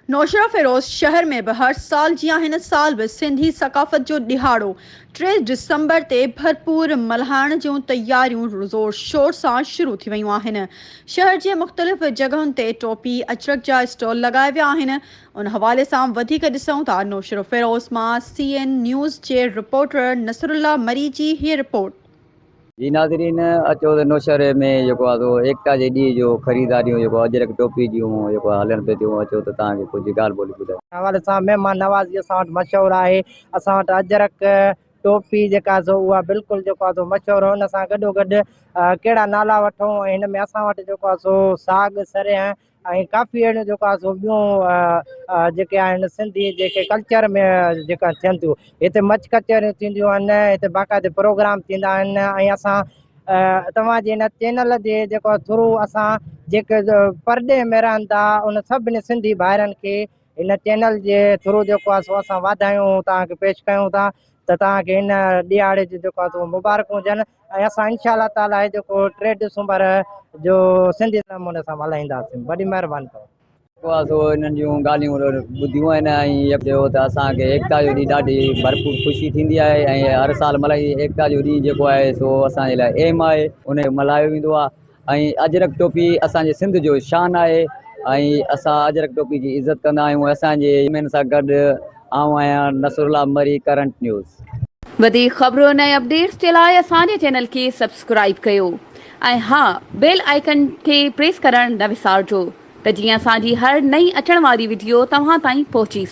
नौशरा फिरोज शहर में भी हर साल जियां हिन साल भी सिंधी सकाफ़त जो दिहाड़ो 3 दिसंबर ते भरपूर मल्हाइण जूं तैयारियूं ज़ोर शोर सां शुरू थी वयूं आहिनि। शहर जे मुख़्तलिफ़ जगहुनि ते टोपी अजरक जा स्टॉल लगाए विया आहिनि। उन हवाले सां वधीक ॾिसूं था नौशरा फिरोज मां CN न्यूज़ जे रिपोर्टर नसरुल्ला मरी जी हीअ रिपोर्ट। जी नाज़रीन, अचो त नौशहरे में जेको आहे एकता जे ॾींहं जो ख़रीदारियूं जेको अजरक टोपी जूं जेको हलनि पियूं थियूं। अचो त तव्हांखे कुझु ॻाल्हि ॿोली ॿुधायो। हवाले सां महिमान नवाज़ी असां वटि मशहूरु आहे। असां वटि अजरक टोपी जेका उहा बिल्कुलु जेको आहे मशहूरु। हुन सां गॾोगॾु कहिड़ा नाला वठूं, ऐं हिन में असां वटि जेको आहे साग सरिया ऐं काफ़ी अहिड़ियूं जेको आहे ॿियूं जेके आहिनि सिंधी जेके कल्चर में जेका थियनि थियूं। हिते मच कचरियूं थींदियूं आहिनि, हिते बाक़ाइदे प्रोग्राम थींदा आहिनि। ऐं असां तव्हांजे हिन चैनल जे जेको थ्रू असां जेके परॾे में रहनि था उन सभिनी सिंधी भाइरनि खे इन चैनल जे थ्रू जेको आहे असां वाधायूं तव्हांखे पेश कयूं था त तव्हांखे हिन ॾियारे जो जेको आहे मुबारक हुजनि। ऐं असां इंशा अल्लाह ताला जेको 3 दिसंबर जो सिंधी नमूने सां मल्हाईंदासीं। वॾी महिरबानी अथव। हिननि जूं ॻाल्हियूं ॿुधियूं आहिनि ऐं चयो त असांखे एकता जो ॾींहुं ॾाढी भरपूर ख़ुशी थींदी आहे ऐं हर साल मल्हाई एकता जो ॾींहुं जेको आहे सो असांजे लाइ एम आहे, उन मल्हायो वेंदो आहे। ऐं अजरक टोपी असांजे सिंध जो शान आहे ऐं असां अजरक टोपी जी इज़त कंदा आहियूं। असांजे मेन सां गॾु आऊं आहियां नसरुल्ला मरी, करंट न्यूज़। वधीक ख़बरूं ऐं अपडेट्स जे लाइ असांजे चैनल खे सब्सक्राइब कयो ऐं हा, बेल आइकन खे प्रेस करणु न विसारिजो त जीअं असांजी हर नई अचण वारी वीडियो तव्हां ताईं पहुची सघे।